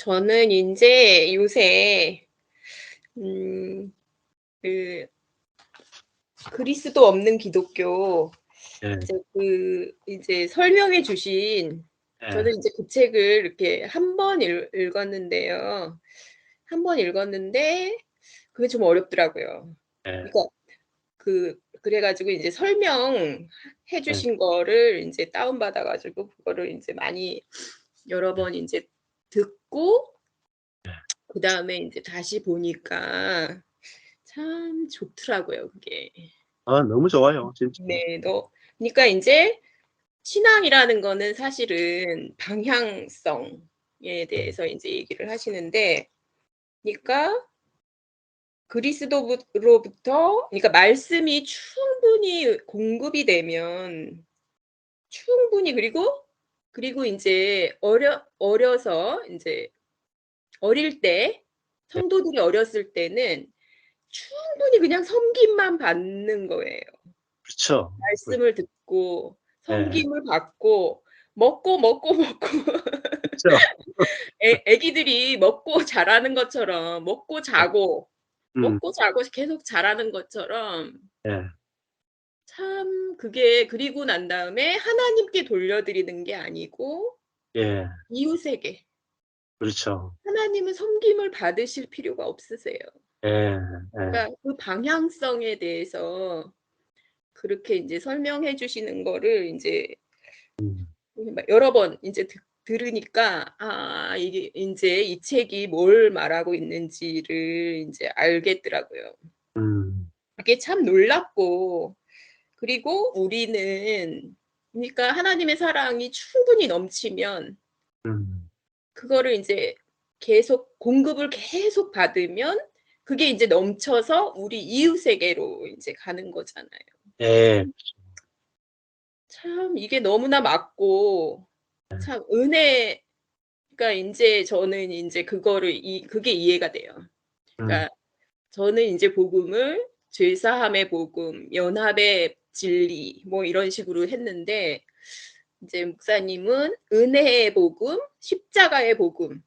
저는 인제 요새 음 그 그리스도 없는 기독교 예. 이제 설명해 주신 예. 저는 인제 그 책을 이렇게 한 번 읽었는데요. 한 번 읽었는데 그게 좀 어렵더라고요. 예. 그러니까 그래 가지고 인제 설명해 예. 주신 거를 인제 다운 받아 가지고 그거를 인제 많이 여러 예. 번 인제 듣고 예. 그다음에 인제 다시 보니까 참 좋더라고요 그게. 아 너무 좋아요 진짜. 네. 그니까 인제 신앙이라는 거는 사실은 방향성에 음. 대해서 인제 얘기를 하시는데 그니까 그리스도로부터 그러니까 말씀이 충분히 공급이 되면 충분히 그리고 인제 어려서 인제 어릴 때 예. 성도들이 어렸을 때는 충분히 그냥 섬김만 받는 거예요. 그렇죠. 그 말씀을 듣고 예. 섬김을 받고 먹고 그쵸. 애기들이 먹고 자라는 것처럼 예. 음. 먹고 자고 계속 자라는 것처럼 예. 참 그게 그리고 난 다음에 하나님께 돌려드리는 게 아니고 예. 이웃에게. 그렇죠. 하나님은 섬김을 받으실 필요가 없으세요. 예. 예. 그러니까 그 방향성에 대해서 그렇게 인제 설명해 주시는 거를 인제 음. 막 여러 번 인제 들으니까 이게 인제 이 책이 뭘 말하고 있는지를 인제 알겠더라고요. 음. 그게 참 놀랍고 그리고 우리는 그러니까 하나님의 사랑이 충분히 넘치면 음. 그거를 인제 계속 공급을 계속 받으면 그게 인제 넘쳐서 우리 이웃에게로 인제 가는 거잖아요. 예. 참 참 이게 너무나 맞고 참 그러니까 인제 저는 인제 그게 이해가 돼요. 음. 그러니까 저는 인제 복음을 죄사함의 복음, 연합의 진리 뭐 이런 식으로 했는데 인제 목사님은 은혜의 복음, 십자가의 복음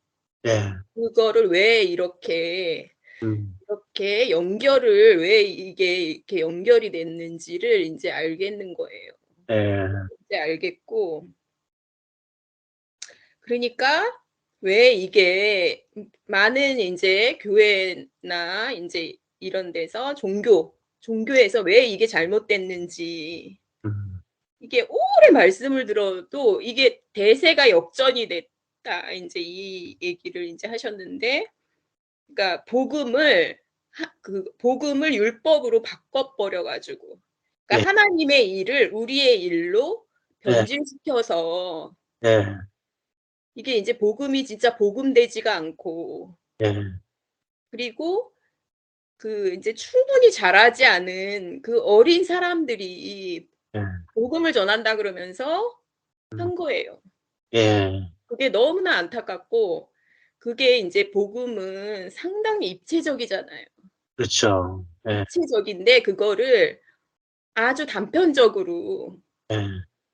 예. 그거를 왜 이렇게 연결을 왜 이게 이렇게 연결이 됐는지를 인제 알겠는 거예요. 예. 이제 알겠고 그러니까 왜 이게 많은 인제 교회나 인제 이런 데서 종교에서 왜 이게 잘못됐는지 음. 이게 오래 말씀을 들어도 이게 "대세가 역전이 됐다." 인제 이 얘기를 인제 하셨는데 그러니까 복음을 율법으로 바꿔 버려 가지고 예. 그러니까 하나님의 일을 우리의 일로 예. 변질시켜서 예. 이게 인제 복음이 진짜 복음되지가 않고 예. 그리고 인제 충분히 자라지 않은 그 어린 사람들이 예. 복음을 전한다 그러면서 음. 한 거예요. 예. 그게 너무나 안타깝고 그게 인제 복음은 상당히 입체적이잖아요. 그렇죠. 예. 입체적인데 그거를 아주 단편적으로 예.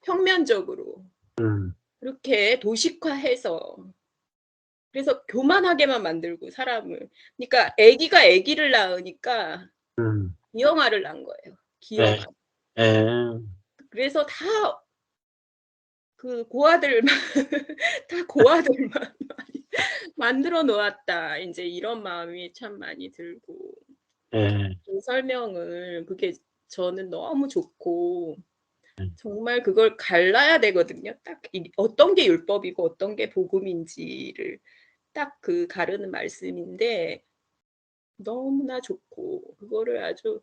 평면적으로 음. 그렇게 도식화해서 그래서 교만하게만 만들고 사람을. 그러니까 아기가 아기를 낳으니까 음. 기형아를 낳은 거예요, 예. 기형아. 예. 그래서 다 고아들만 다 고아들만 많이 만들어 놓았다. 인제 이런 마음이 참 많이 들고 예. 그 설명을 그게 저는 너무 좋고 음. 정말 그걸 갈라야 되거든요. 딱 어떤 게 율법이고 어떤 게 복음인지를 딱 가르는 말씀인데 너무나 좋고 그거를 아주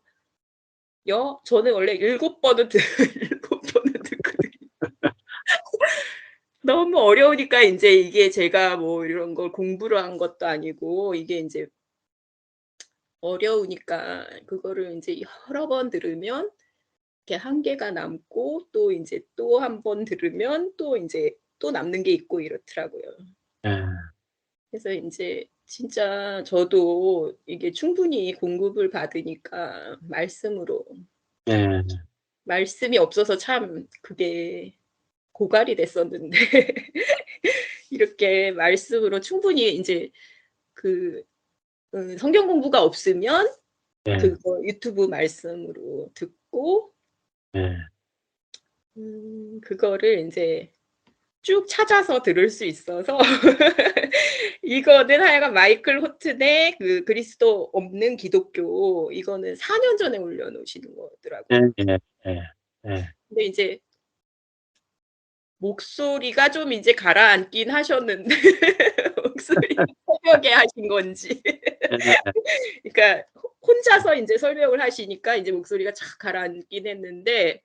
저는 원래 7 번은 7 번은 듣거든요. 너무 어려우니까 인제 이게 제가 뭐 이런 걸 공부를 한 것도 아니고 이게 인제 어려우니까 그거를 인제 여러 번 들으면 이렇게 한계가 남고 또 인제 또 한 번 들으면 또 인제 또 남는 게 있고 이렇더라고요. 예. 그래서 인제 진짜 저도 이게 충분히 공급을 받으니까 말씀으로 예. 말씀이 없어서 참 그게 고갈이 됐었는데 이렇게 말씀으로 충분히 인제 그 성경 공부가 없으면 예. 그거 유튜브 말씀으로 듣고 예. 그거를 인제 쭉 찾아서 들을 수 있어서 이거는 하여간 마이클 호튼의 그 그리스도 없는 기독교 이거는 4년 전에 올려 놓으신 거더라고요. 예예. 예. 예. 근데 인제 목소리가 좀 이제 가라앉긴 하셨는데 목소리가 새벽에 하신 건지 예. 그러니까 혼자서 인제 설명을 하시니까 인제 목소리가 착 가라앉긴 했는데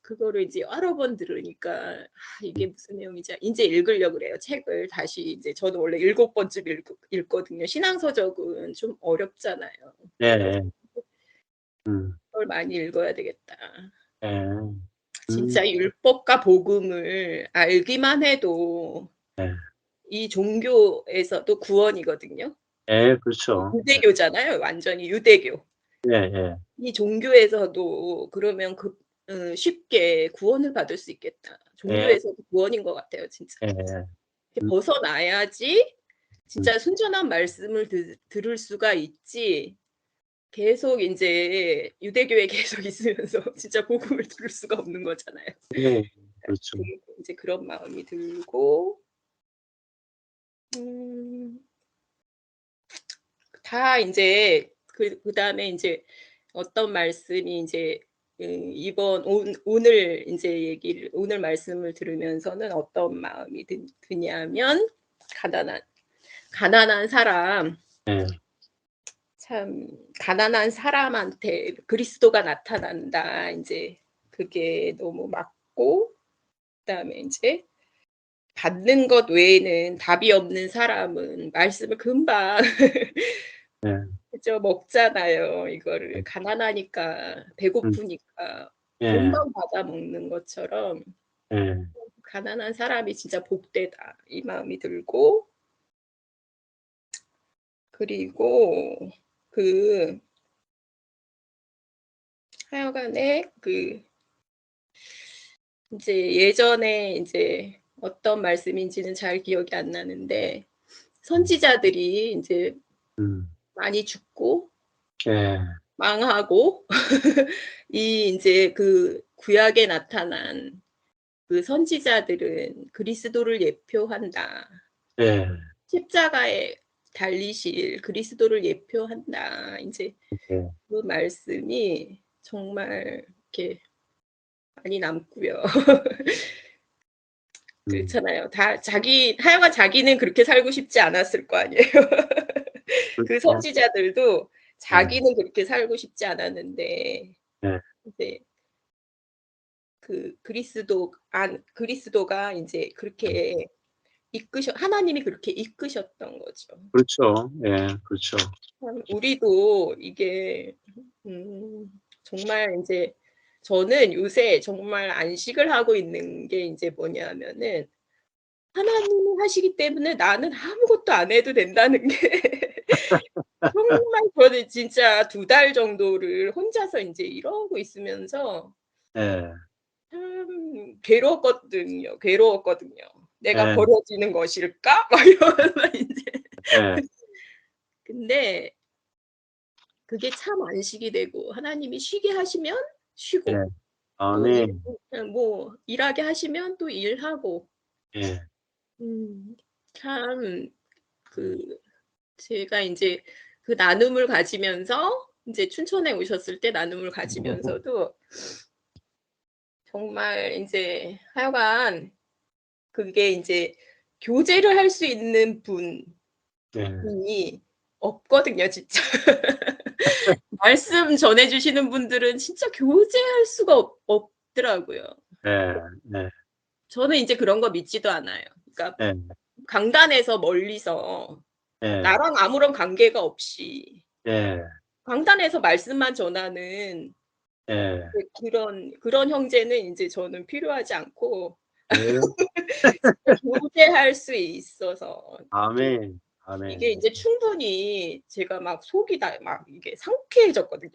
그거를 이제 여러 번 들으니까 '아 이게 무슨 내용이지?' 인제 읽으려고 그래요. 책을 다시 이제 저도 원래 7 번쯤 읽거든요. 신앙서적은 좀 어렵잖아요. 그래서 예예. 음. 그걸 많이 읽어야 되겠다. 예. 진짜 음. 율법과 복음을 알기만 해도 예. 이 종교에서도 구원이거든요. 예 그렇죠. 유대교잖아요. 완전히 유대교. 예예. 이 종교에서도 그러면 쉽게 구원을 받을 수 있겠다. 예. 종교에서도 구원인 것 같아요 진짜. 예예. 이렇게 음. 벗어나야지 음. 진짜 순전한 말씀을 들을 수가 있지 계속 인제 유대교에 계속 있으면서 진짜 복음을 들을 수가 없는 거잖아요. 예. 그렇죠. 그리고 인제 그런 마음이 들고 음 다 인제 그다음에 인제 어떤 말씀이 인제 이번 오늘 인제 얘기를 오늘 말씀을 들으면서는 어떤 마음이 드냐면 가난한 가난한 사람 예. 참 가난한 사람한테 그리스도가 나타난다. 인제 그게 너무 맞고 그다음에 인제 받는 것 외에는 답이 없는 사람은 말씀을 금방 예. 그죠. 먹잖아요. 이거를 예. 가난하니까 음. 배고프니까 예. 금방 받아 먹는 것처럼 예. '가난한 사람이 진짜 복되다.' 이 마음이 들고 그리고 그 하여간에 인제 예전에 인제 어떤 말씀인지는 잘 기억이 안 나는데 음. 선지자들이 인제 음. 많이 죽고 예. 망하고 이 인제 그 구약에 나타난 그 선지자들은 그리스도를 예표한다. 예. 십자가에 달리실 그리스도를 예표한다. 인제 예. 그 말씀이 정말 이렇게 많이 남고요. 음. 그렇잖아요. 다 하여간 자기는 그렇게 살고 싶지 않았을 거 아니에요. 그 그렇죠. 선지자들도 예. 자기는 그렇게 살고 싶지 않았는데 예. 이제 그리스도가 인제 그렇게 하나님이 그렇게 이끄셨던 거죠. 그렇죠. 예. 그렇죠. 참 우리도 이게 정말 인제 저는 요새 정말 안식을 하고 있는 게 인제 뭐냐면은 하나님이 하시기 때문에 나는 아무것도 안 해도 된다는 게 정말 저는 진짜 2달 정도를 혼자서 인제 이러고 있으면서 예. 참 괴로웠거든요. '내가 예. 버려지는 것일까?' 막 이러면서 인제 예. 근데 그게 참 안식이 되고 하나님이 쉬게 하시면 예. 쉬고 또 아멘. 뭐 일하게 하시면 또 일하고 예. 참 그 제가 인제 그 나눔을 가지면서 인제 춘천에 오셨을 때 나눔을 가지면서도 정말 인제 하여간 그게 인제 교제를 할 수 있는 예. 분이 없거든요 진짜. 말씀 전해 주시는 분들은 진짜 교제할 수가 없더라고요. 예. 예. 저는 인제 그런 거 믿지도 않아요. 그러니까 예. 강단에서 멀리서 예. 나랑 아무런 관계가 없이 예. 강단에서 말씀만 전하는 예. 그런 형제는 인제 저는 필요하지 않고 예. 진짜 교제할 수 있어서 아멘. 이게 아멘. 인제 충분히 제가 막 속이 다 막 이게 상쾌해졌거든요.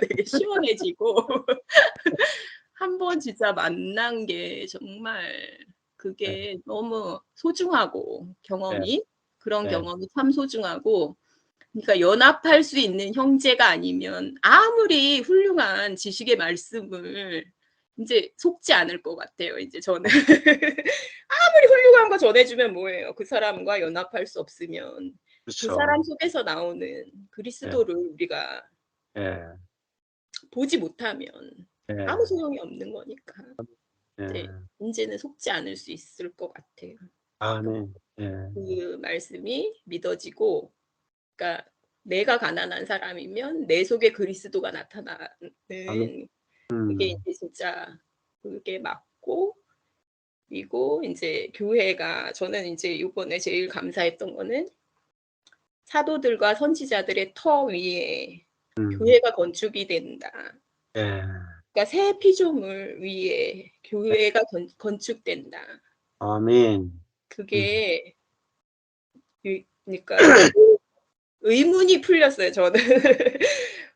되게 시원해지고 한 번 진짜 만난 게 정말 예. 그게 너무 소중하고 예. 경험이 그런 예. 경험이 참 소중하고 그러니까 연합할 수 있는 형제가 아니면 아무리 훌륭한 지식의 말씀을 인제 속지 않을 것 같아요 인제 저는. 아무리 훌륭한 거 전해 주면 뭐해요. 그 사람과 연합할 수 없으면 그 그렇죠. 사람 속에서 나오는 예. 그리스도를 우리가 예. 보지 못하면 아무 예. 소용이 없는 거니까. 네. 예. 인제는 속지 않을 수 있을 것 같아요. 그러니까 아멘. 예. 그 말씀이 믿어지고 그러니까 내가 가난한 사람이면 내 속에 그리스도가 나타나는 아멘. 그게 음. 인제 진짜 그게 맞고 그리고 인제 교회가 저는 인제 요번에 제일 감사했던 거는 사도들과 선지자들의 터 위에 음. 교회가 건축이 된다. 예. 그러니까 새 피조물 위에 예. 교회가 건축된다. 아멘. 음. 그게 그러니까 너무 의문이 풀렸어요 저는.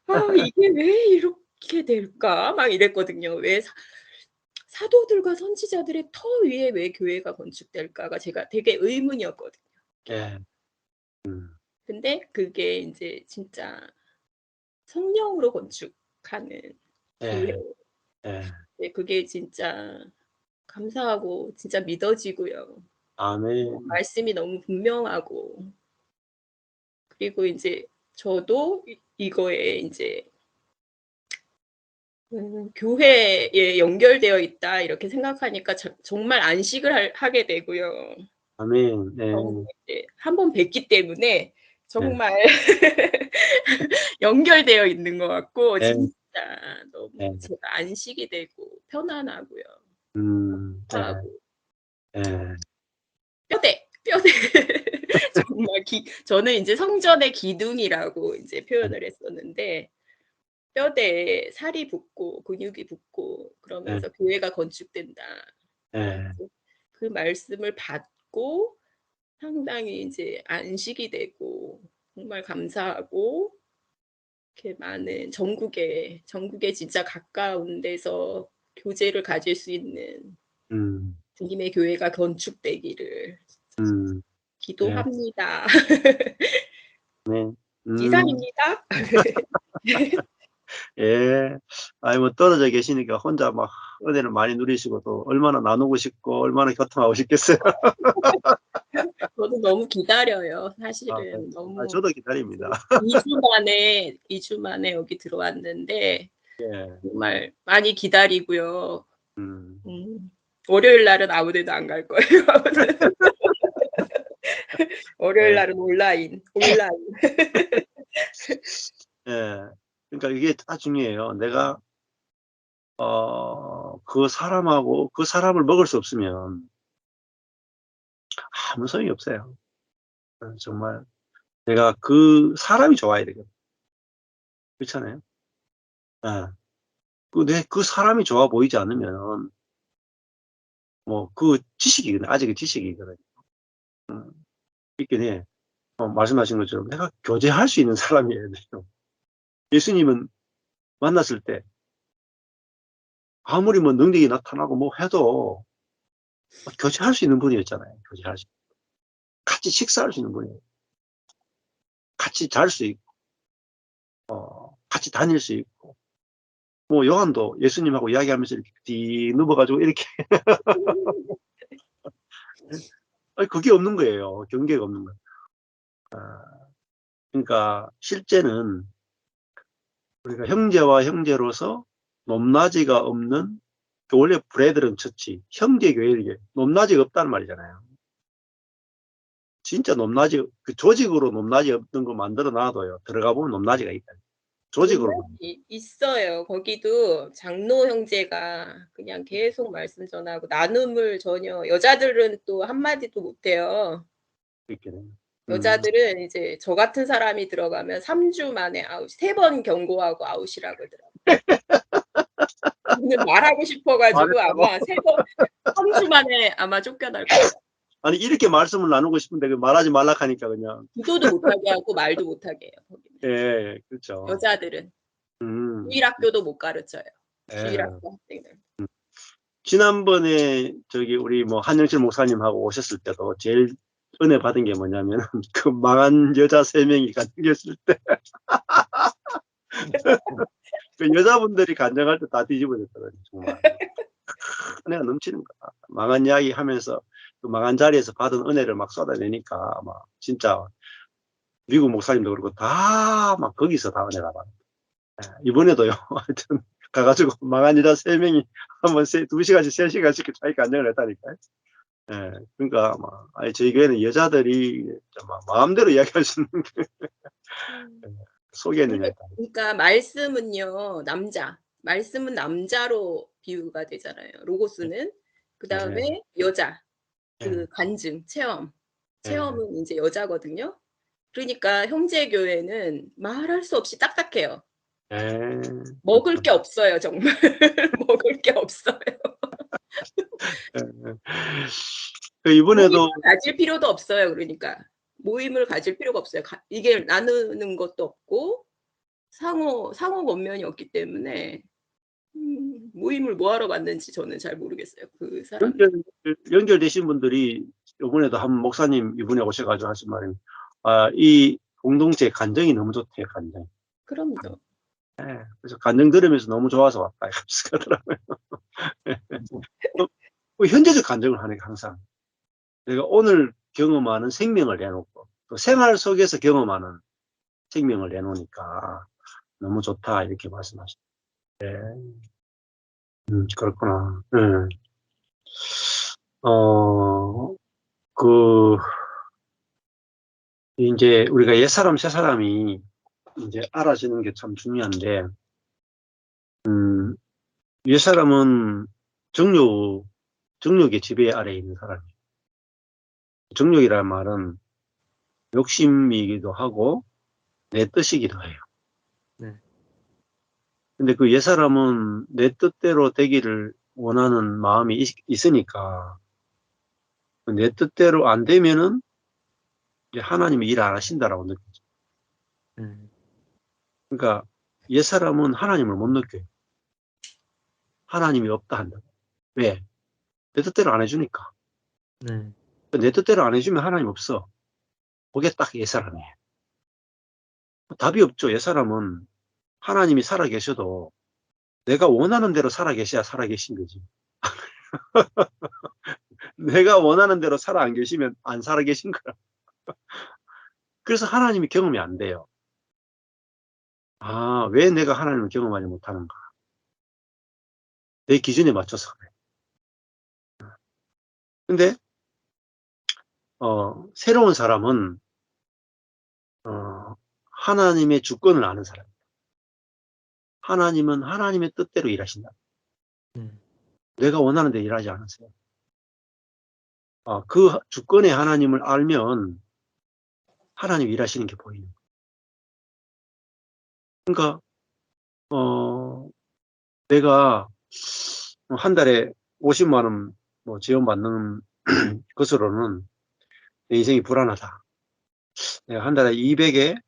'아 이게 왜 이렇게 될까?' 막 이랬거든요. 왜 사도들과 선지자들의 터 위에 왜 교회가 건축될까가 제가 되게 의문이었거든요. 예. 음. 근데 그게 인제 진짜 성령으로 건축하는 교회. 예. 예. 네 그게 진짜 감사하고 진짜 믿어지고요. 아멘. 말씀이 너무 분명하고 그리고 인제 저도 이거에 인제 '교회에 연결되어 있다.' 이렇게 생각하니까 정말 안식을 하게 되고요. 아멘. 너무 예. 이제 한 번 뵀기 때문에 예. 정말 연결되어 있는 것 같고 예. 진짜 예. 너무 제가 안식이 되고 편안하고요. 예. 감사하고 예. 뼈대 정말 저는 인제 성전의 기둥이라고 인제 표현을 했었는데 뼈대에 살이 붙고 근육이 붙고 예. 그러면서 교회가 건축된다. 예. 그 말씀을 받고 상당히 인제 안식이 되고 정말 감사하고 이렇게 많은 전국에 진짜 가까운 데서 교제를 가질 수 있는 음. 주님의 교회가 건축되기를 음. 예. 기도합니다. 네. 음. 이상입니다. 예. 아이 뭐 떨어져 계시니까 혼자 막 은혜를 많이 누리시고 또 얼마나 나누고 싶고 얼마나 교통하고 싶겠어요. 저도 너무 기다려요. 아 네. 사실은 아 너무 저도 기다립니다. 2주 만에 여기 들어왔는데 예. 정말 많이 기다리고요. 음. 음. 월요일 날은 아무 데도 안 갈 거예요. 월요일 예. 날은 온라인. 예. 그러니까 이게 다 중요해요. 내가 그 사람하고 그 사람을 먹을 수 없으면 아무 소용이 없어요. 정말 내가 그 사람이 좋아야 되거든. 그렇잖아요. 예. 그 사람이 좋아 보이지 않으면 뭐 그 지식이거든. 아직은 지식이거든요. 음. 있긴 해. 말씀하신 것처럼 내가 교제할 수 있는 사람이어야 돼요. 예수님은 만났을 때 아무리 뭐 능력이 나타나고 뭐 해도 교제할 수 있는 분이었잖아요. 교제할 수 같이 식사할 수 있는 분이에요. 같이 잘 수 있고 같이 다닐 수 있고 뭐 요한도 예수님하고 이야기하면서 이렇게 누워 가지고 이렇게 아니 그게 없는 거예요. 경계가 없는 거예요. 그러니까 실제는 우리가 형제와 형제로서 높낮이가 없는 그 원래 브레드런 처치 형제 교회에 높낮이가 없다는 말이잖아요. 진짜 높낮이 그 조직으로 높낮이 없는 거 만들어 놔도요. 들어가 보면 높낮이가 있다. 조직으로 높낮이 있어요. 거기도 장로 형제가 그냥 계속 말씀 전하고 나눔을 전혀 여자들은 또 한마디도 못해요. 있게 돼요. 음. 여자들은 이제 저 같은 사람이 들어가면 3주 만에 아웃 3번 경고하고 아웃이라 그러더라고요. 저는 말하고 싶어 가지고 말했다고? 아마 3 3주 만에 아마 쫓겨날 거예요. 아니 이렇게 말씀을 나누고 싶은데 그 말하지 말라 하니까 그냥 기도도 못하게 하고 말도 못하게 해요 거기는. 예 그렇죠. 여자들은. 음. 주일학교도 못 가르쳐요, 예. 주일학교 학생들. 지난번에 저기 우리 뭐 한영철 목사님하고 오셨을 때도 제일 은혜 받은 게 뭐냐면은 그 망한 여자 3명이 간증했을 때 그 여자분들이 간증할 때 다 뒤집어졌더라고요, 정말. 은혜가 넘치는 거야. 망한 이야기 하면서 그 망한 자리에서 받은 은혜를 막 쏟아내니까 막 진짜 미국 목사님도 그렇고 다 막 거기서 다 은혜가 받아. 예, 이번에도요. 하여튼 가가지고 망한 여자 3명이 한번 2시간씩 3시간씩 자기 간증을 했다니까요. 예, 그러니까 막 아니 저희 교회는 여자들이 막 마음대로 이야기할 수 있는 음. 속에 있는 근데 이야기. 그러니까 말씀은요 남자, 말씀은 남자로 비유가 되잖아요. 로고스는. 예, 그다음에 여자, 예, 그 간증, 체험. 예, 체험은 인제 여자거든요. 그러니까 형제 교회는 말할 수 없이 딱딱해요. 예. 먹을 그렇구나. 게 없어요 정말. 먹을 게 없어요. 예, 예. 그 모임을 이번에도 가질 필요도 없어요 그러니까. 모임을 가질 필요가 없어요. 이게 나누는 것도 없고 상호 권면이 없기 때문에 모임을 뭐 하러 갔는지 저는 잘 모르겠어요 그 사람들. 연결되신 분들이 요번에도 한 목사님 이분에 오셔 가지고 하신 말이 이 공동체 간정이 너무 좋대요, 간정. 그럼요. 예. 그래서 간정 들으면서 너무 좋아서 왔다 이러면서 가더라고요. 또 현재적 간정을 하니까 항상. 내가 오늘 경험하는 생명을 내놓고 또 생활 속에서 경험하는 생명을 내놓으니까 "너무 좋다." 이렇게 말씀하시죠. 그렇구나. 예. 어 그 인제 우리가 옛사람 새사람이 인제 알아지는 게 참 중요한데 음 옛사람은 정욕 정욕의 지배 아래에 있는 사람이에요. 정욕이라는 말은 욕심이기도 하고 내 뜻이기도 해요. 네. 근데 그 옛사람은 내 뜻대로 되기를 원하는 마음이 있으니까 내 뜻대로 안 되면은 이제 '하나님이 일 안 하신다.'라고 느끼죠. 네. 그러니까 옛사람은 하나님을 못 느껴요. 하나님이 없다 한다고. 왜? 내 뜻대로 안 해 주니까. 네. 내 뜻대로 안 해 주면 하나님 없어. 그게 딱 옛사람이에요. 답이 없죠. 옛사람은 하나님이 살아 계셔도 내가 원하는 대로 살아 계셔야 살아 계신 거지. 내가 원하는 대로 살아 안 계시면 안 살아 계신 거야. 그래서 하나님이 경험이 안 돼요. 왜 내가 하나님을 경험하지 못하는가? 내 기준에 맞춰서 그래. 근데 새로운 사람은 하나님의 주권을 아는 사람. 하나님은 하나님의 뜻대로 일하신다. 네. 내가 원하는 대로 일하지 않으세요. 그 주권의 하나님을 알면 하나님이 일하시는 게 보이는 거예요. 그러니까 어 내가 한 달에 50만 원 뭐 지원받는 것으로는 내 인생이 불안하다. 내가 한 달에 200에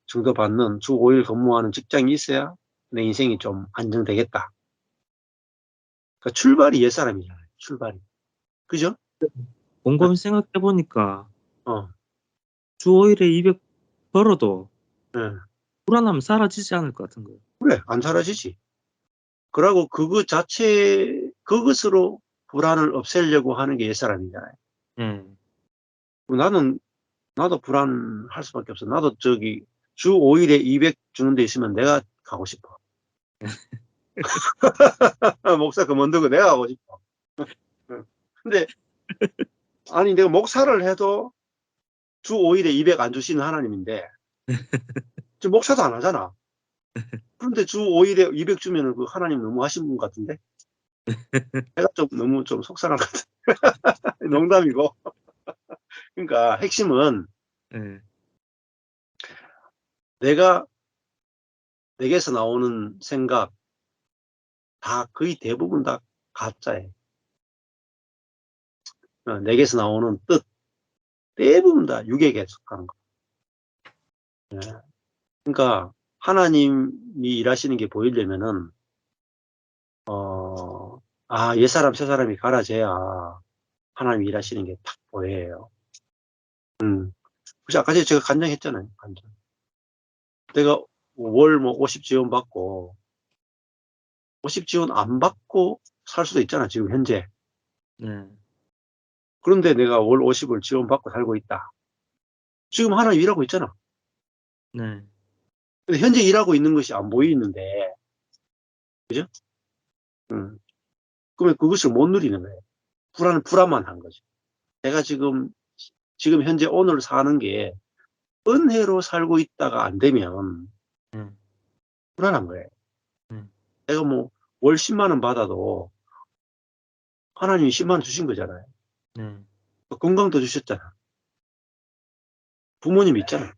정도 받는 주 5일 근무하는 직장이 있어야 내 인생이 좀 안정되겠다. 그러니까 출발이 옛사람이잖아요, 출발이. 그죠? 곰곰이 생각해 보니까 어. 주 5 일에 200 벌어도 예. 불안함은 사라지지 않을 것 같은 거예요. 그래 안 사라지지. 그러고 그것으로 불안을 없애려고 하는 게 옛사람이잖아요. 예. 나는 나도 불안할 수밖에 없어. 나도 저기 주 5 일에 200 주는 데 있으면 내가 가고 싶어. 목사 그만두고 내가 가고 싶어. 응. 근데 아니 내가 목사를 해도 주 5 일에 200 안 주시는 하나님인데 지금 목사도 안 하잖아. 그런데 주 5 일에 200 주면은 그 하나님 너무하신 분 같은데? 내가 좀 너무 좀 속상한 것 같아. 농담이고. 그러니까 핵심은 예. 내가 내게서 나오는 생각 다 거의 대부분 다 가짜예요. 내게서 나오는 뜻 대부분 다 유괴에 속하는 거. 예. 그러니까 하나님이 일하시는 게 보이려면은 옛사람 새사람이 갈아져야 하나님이 일하시는 게 딱 보여요. 그래서 아까 전에 제가 간증했잖아요. 간증. 내가 월 뭐 50 지원 받고 50 지원 안 받고 살 수도 있잖아, 지금 현재. 네. 그런데 내가 월 50을 지원받고 살고 있다. 지금 하나님 일하고 있잖아. 네. 근데 현재 일하고 있는 것이 안 보이는데, 그죠? 그러면 그것을 못 누리는 거예요. 불안만 거죠. 내가 지금 현재 오늘 사는 게 은혜로 살고 있다가 안 되면 네. 불안한 거예요. 네. 내가 뭐 월 10만 원 받아도 하나님이 10만 원 주신 거잖아요. 네. 건강도 주셨잖아. 부모님 있잖아.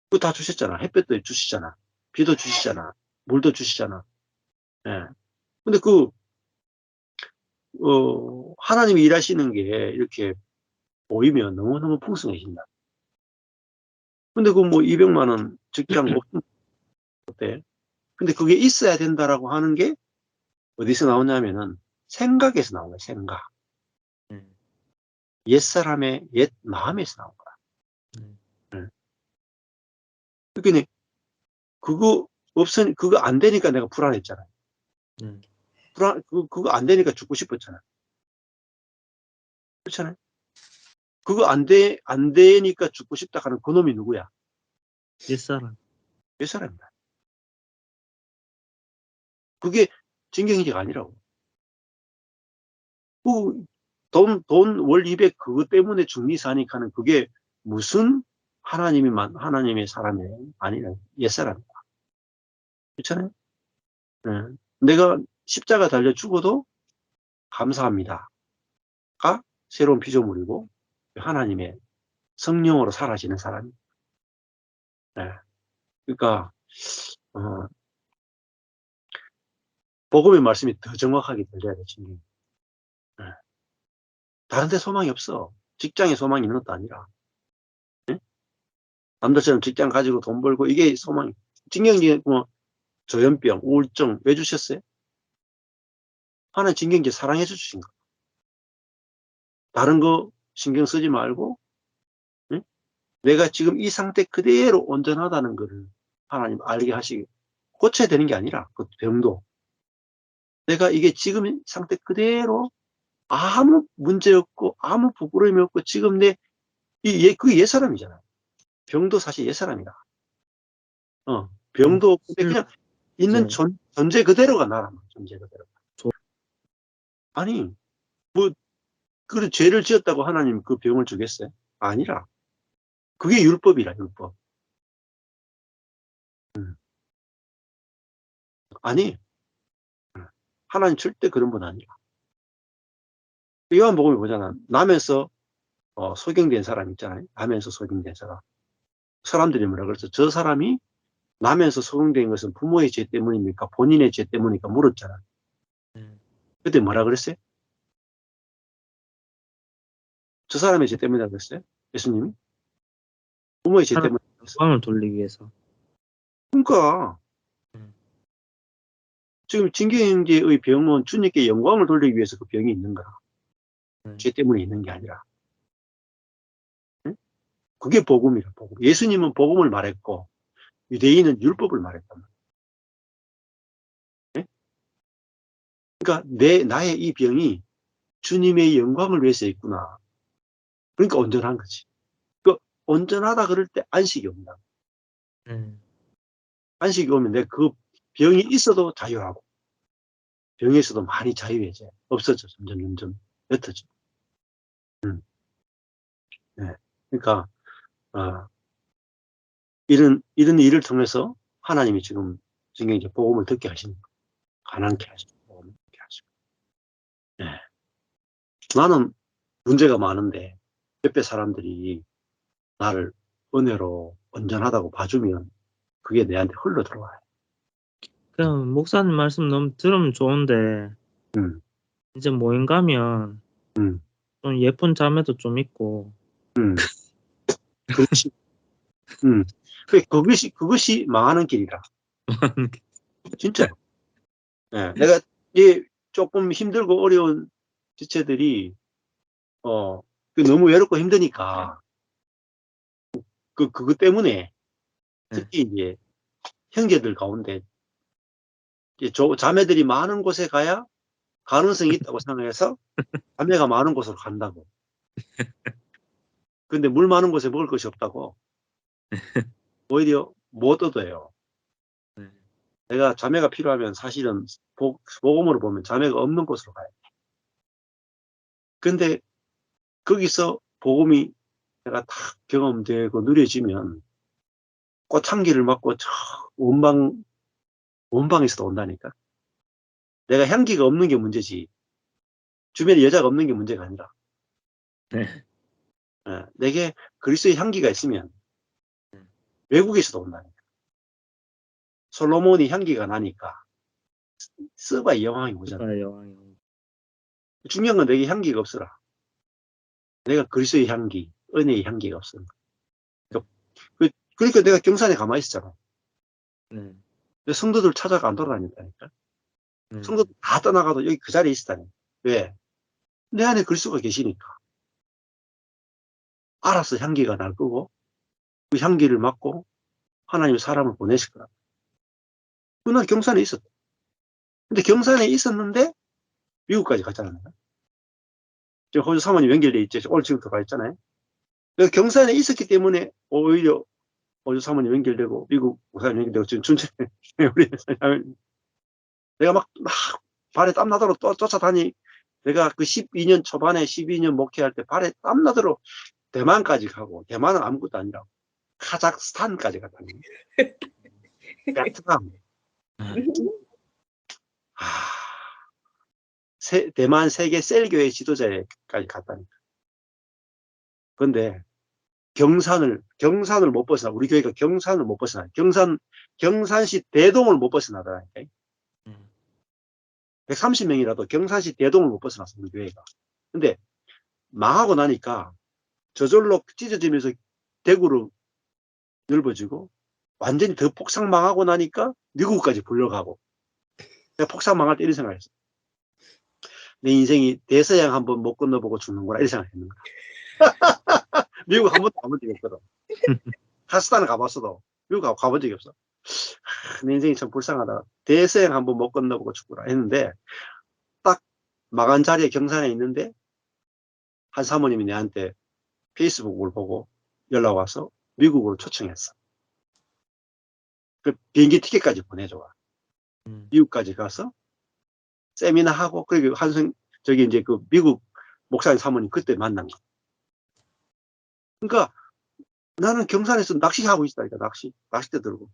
그거 다 주셨잖아. 햇볕도 주시잖아. 비도 주시잖아. 물도 주시잖아. 예. 근데 하나님이 일하시는 게 이렇게 보이면 너무너무 풍성해진다. 근데 그 뭐 200만 원 직장 없는 때, 근데 그게 있어야 된다라고 하는 게 어디서 나오냐면은 생각에서 나온 거야, 생각. 네. 옛사람의 옛 마음에서 나온 거야. 네. 예. 그러니까 그거 안 되니까 내가 불안했잖아요. 네. 그거 안 되니까 죽고 싶었잖아요. 그렇잖아요. 그거 안 되니까 죽고 싶다 하는 그놈이 누구야? 옛사람. 옛사람이다. 그게 진경이가 아니라고. 돈 월 200 그것 때문에 중리 사니까는 그게 무슨 하나님의 사람이에요? 아니라 옛사람이다. 그렇잖아요? 네. 내가 십자가 달려 죽어도 감사합니다가 새로운 피조물이고 하나님의 성령으로 사라지는 사람이. 네. 그러니까 어, 복음의 말씀이 더 정확하게 들려야 돼. 지금. 네. 다른 데 소망이 없어. 직장에 소망이 있는 것도 아니라. 네? 남들처럼 직장 가지고 돈 벌고 이게 소망이. 진경이 뭐 조현병, 우울증 왜 주셨어요? 하나님 진경제 사랑해서 주신 거. 다른 거 신경 쓰지 말고 네? 내가 지금 이 상태 그대로 온전하다는 거를 하나님 알게 하시고 고쳐야 되는 게 아니라 그 병도 내가 이게 지금 상태 그대로 아무 문제 없고 아무 부끄러움이 없고 지금 그게 옛사람이잖아. 병도 사실 옛사람이다. 병도 없고 실 그냥 있는 이제 존재 그대로가 나란 말이야. 존재 그대로. 조- 아니 뭐 그 죄를 지었다고 하나님 그 병을 주겠어요? 아니라 그게 율법이라 율법. 아니 하나님 절대 그런 분 아니야. 요한복음에 보잖아. 남에서 소경된 사람 있잖아요. 남에서 소경된 사람. 사람들이 뭐라 그랬어? 저 사람이 남에서 소경된 것은 부모의 죄 때문입니까? 본인의 죄 때문입니까? 물었잖아. 네. 그때 뭐라 그랬어요? 저 사람의 죄 때문이라고 그랬어요? 예수님이? 부모의 죄 하나님 때문에. 영광을 돌리기 위해서. 그러니까 지금 진경 형제의 병은 주님께 영광을 돌리기 위해서 그 병이 있는 거야. 네. 죄 때문에 있는 게 아니라. 응? 그게 복음이라 복음. 예수님은 복음을 말했고 유대인은 율법을 말했단 말이야. 응? 그러니까 나의 이 병이 주님의 영광을 위해서 있구나. 그러니까 온전한 거지. 그 온전하다 그럴 때 안식이 온다. 네. 안식이 오면 내가 그 병이 있어도 자유하고 병에서도 많이 자유해져. 없어져. 점점 옅어져. 네. 그러니까 이런 일을 통해서 하나님이 지금 이제 복음을 듣게 하시는 거예요. 가난케 하시고 복음을 듣게 하시고. 네. 나는 문제가 많은데 옆에 사람들이 나를 은혜로 온전하다고 봐주면 그게 내한테 흘러 들어와요. 그냥 목사님 말씀 너무 들으면 좋은데 음, 이제 모임 가면 음, 좀 예쁜 자매도 좀 있고 음. 그렇지. 그것이 망하는 길이라. 진짜로. 예, 내가 이 조금 힘들고 어려운 지체들이 너무 외롭고 힘드니까 그것 때문에 네. 특히 이제 형제들 가운데 이제 자매들이 많은 곳에 가야 가능성이 있다고 생각해서 자매가 많은 곳으로 간다고. 근데 물 많은 곳에 먹을 것이 없다고 오히려 못 얻어요. 네. 내가 자매가 필요하면 사실은 복음으로 보면 자매가 없는 곳으로 가요. 근데 거기서 복음이 내가 다 경험되고 누려지면 꽃향기를 맡고 저 원방에서도 온다니까. 내가 향기가 없는 게 문제지 주변에 여자가 없는 게 문제가 아니라 네. 내게 그리스도의 향기가 있으면 네. 외국에서도 온다니까. 솔로몬이 향기가 나니까 스바의 여왕이 오잖아. 스바의 여왕이 중요한 건 내게 향기가 없어라. 내가 그리스도의 향기, 은혜의 향기가 없어. 그러니까 내가 경산에 가만히 있었잖아. 네. 성도들 찾아가 안 돌아다닌다니까. 네. 성도들 다 떠나가도 여기 그 자리에 있었다니. 왜? 내 안에 그리스도가 계시니까. 알아서 향기가 날 거고 그 향기를 맡고 하나님의 사람을 보내실 거라. 그날 경산에 있었다. 근데 경산에 있었는데 미국까지 갔잖아요. 지금 호주 사모님 연결돼 있죠. 오늘 지금부터 가 있잖아요. 그래서 경산에 있었기 때문에 오히려 호주 사모님 연결되고 미국 목사님 연결되고 지금 춘천에 우리 내가 막 발에 땀나도록 쫓아다니. 내가 그 12년 초반에 12년 목회할 때 발에 땀나도록 대만까지 가고, 대만은 아무것도 아니라고 카자흐스탄까지 갔다니. 베트남. 대만 세계 셀교회 지도자에까지 갔다니까. 그런데 경산을 못 벗어나. 우리 교회가 경산을 못 벗어나. 경산시 대동을 못 벗어나더라니까. 130명이라도 경산시 대동을 못 벗어났어, 우리 교회가. 근데 망하고 나니까 저절로 찢어지면서 대구로 넓어지고 완전히 더 폭삭 망하고 나니까 미국까지 불려가고. 내가 폭삭 망할 때 이런 생각했어. 내 인생이 대서양 한번 못 건너보고 죽는구나 이런 생각했는 거야. 미국 한 번도 가본 적이 없거든. 카스탄을 가봤어도 미국 가본 적이 없어. 내 인생이 참 불쌍하다. 대서양 한번 못 건너보고 죽구나 했는데 딱 망한 자리에 경산에 있는데 한 사모님이 내한테 페이스북을 보고 연락 와서 미국으로 초청했어. 그 비행기 티켓까지 보내줘. 미국까지 가서 세미나 하고 그리고 저기 이제 그 미국 목사님 사모님 그때 만난 거. 그러니까 나는 경산에서 낚시하고 있다니까. 낚싯대 들고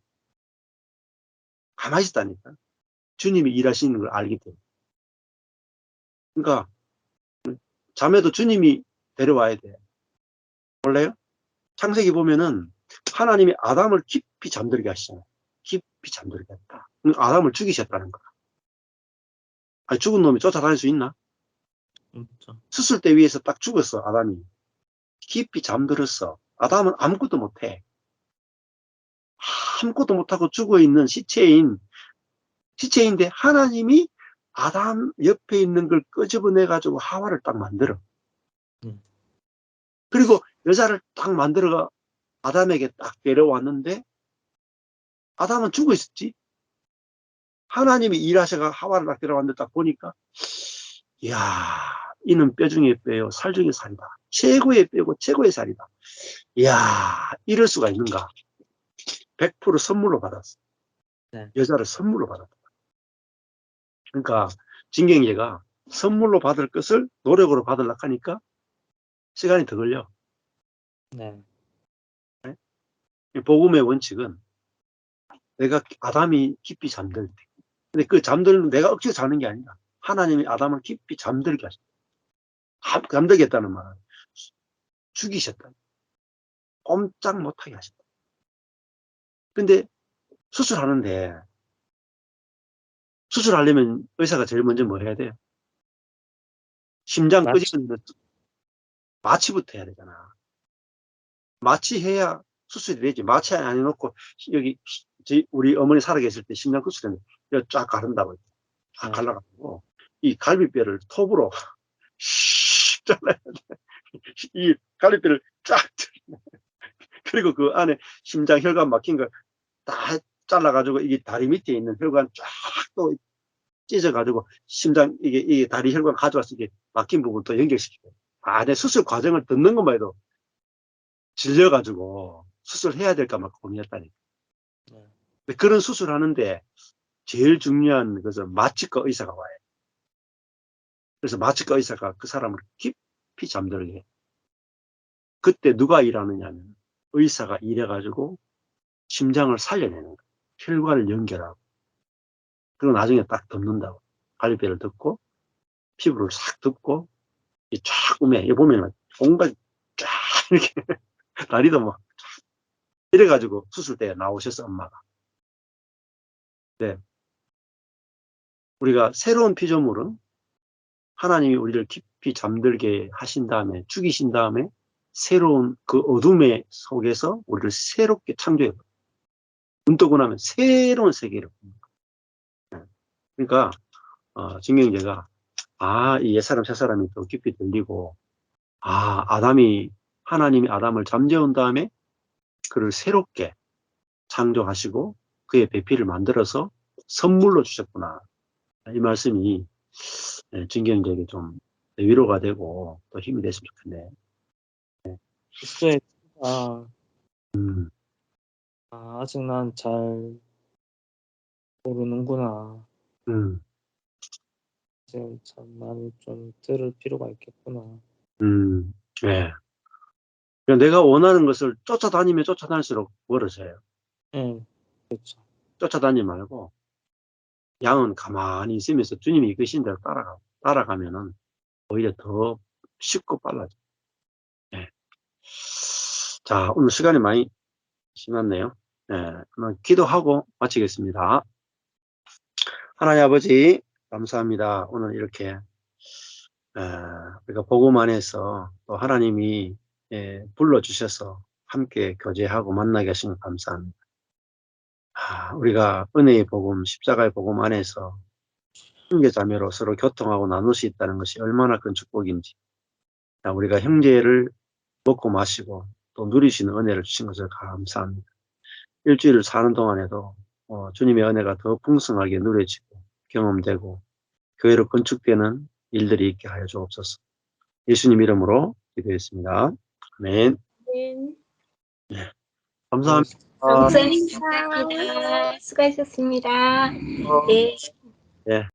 가만히 있다니까. 주님이 일하시는 걸 알기 때문에. 그러니까 자매도 주님이 데려와야 돼. 몰라요? 창세기 보면은 하나님이 아담을 깊이 잠들게 하시잖아요. 깊이 잠들게 했다. 아담을 죽이셨다는 거야. 아니, 죽은 놈이 쫓아다닐 수 있나? 없죠. 수술대 위에서 딱 죽었어, 아담이. 깊이 잠들었어. 아담은 아무것도 못해. 아무것도 못하고 죽어있는 시체인데 하나님이 아담 옆에 있는 걸 끄집어내가지고 하와를 딱 만들어. 그리고 여자를 딱 만들어가 아담에게 딱 데려왔는데 아담은 죽어 있었지. 하나님이 일하셔가 하와를 딱 데려왔는데 딱 보니까 이야, 이는 뼈 중에 뼈요 살 중에 살이다. 최고의 뼈고 최고의 살이다. 이야, 이럴 수가 있는가. 100% 선물로 받았어. 네. 여자를 선물로 받았다. 그러니까 진경제가 선물로 받을 것을 노력으로 받으려고 하니까 시간이 더 걸려. 네. 복음의 원칙은 내가 아담이 깊이 잠들 때. 근데 그 잠들는 내가 억지로 자는 게 아니라 하나님이 아담을 깊이 잠들게 하셨다. 잠들게 했다는 말은 죽이셨다. 꼼짝 못하게 하셨다. 근데 수술하는데 수술하려면 의사가 제일 먼저 뭐 해야 돼요? 심장 끄집어내는 마취부터 해야 되잖아. 마취해야 수술이 되지. 마취 안 해놓고 여기 우리 어머니 살아계실 때 심장 수술했는데 쫙 가른다고. 다 갈라가지고 이 갈비뼈를 톱으로 씩 잘라야 돼. 이 갈비뼈를 쫙 그리고 그 안에 심장 혈관 막힌 걸 다 잘라가지고 이게 다리 밑에 있는 혈관 쫙 또 찢어가지고 심장 이게 다리 혈관 가져와서 이게 막힌 부분 또 연결시키고. 내 수술 과정을 듣는 것만 해도 질려가지고 수술해야 될까 막 고민했다니까. 근데 그런 수술하는데 제일 중요한 것은 마취과 의사가 와요. 그래서 마취과 의사가 그 사람을 깊이 잠들게 해. 그때 누가 일하느냐면 의사가 일해가지고 심장을 살려내는 거예요. 혈관을 연결하고. 그리고 나중에 딱 덮는다고. 갈비뼈를 덮고 피부를 싹 덮고 쫙 우매. 여기 보면 온갖 쫙 이렇게 다리도 뭐 이래가지고 수술 때 나오셨어 엄마가. 네. 우리가 새로운 피조물은 하나님이 우리를 깊이 잠들게 하신 다음에 죽이신 다음에 새로운 그 어둠의 속에서 우리를 새롭게 창조해요. 눈 뜨고 나면 새로운 세계를 봅니다. 그러니까 진경제가 이 옛사람 새사람이 더 깊이 들리고 하나님이 아담을 잠재운 다음에 그를 새롭게 창조하시고 그의 배필을 만들어서 선물로 주셨구나. 이 말씀이 진경제에게 좀 위로가 되고 또 힘이 됐으면 좋겠네. 글쎄, 아, 음, 아직 난 잘 모르는구나. 음, 이제 참 많이 좀 들을 필요가 있겠구나. 네. 그러니까 내가 원하는 것을 쫓아다니면 쫓아다닐수록 멀어져요. 예, 그렇죠. 쫓아다니지 말고 양은 가만히 있으면서 주님이 이끄신 대로 따라가면은 오히려 더 쉽고 빨라져. 네. 자, 오늘 시간이 많이 지났네요. 네, 그럼 기도하고 마치겠습니다. 하나님 아버지 감사합니다. 오늘 이렇게 우리가 복음 안에서 또 하나님이 불러주셔서 함께 교제하고 만나게 하신 것 감사합니다. 우리가 은혜의 복음, 십자가의 복음 안에서 형제자매로 서로 교통하고 나눌 수 있다는 것이 얼마나 큰 축복인지, 우리가 형제를 먹고 마시고 또 누리시는 은혜를 주신 것을 감사합니다. 일주일을 사는 동안에도 주님의 은혜가 더 풍성하게 누려지고 경험되고 교회로 건축되는 일들이 있게 하여 주옵소서. 예수님 이름으로 기도했습니다. 아멘. 네. 감사합니다. 감사합니다. 감사합니다. 수고하셨습니다. 네. 네.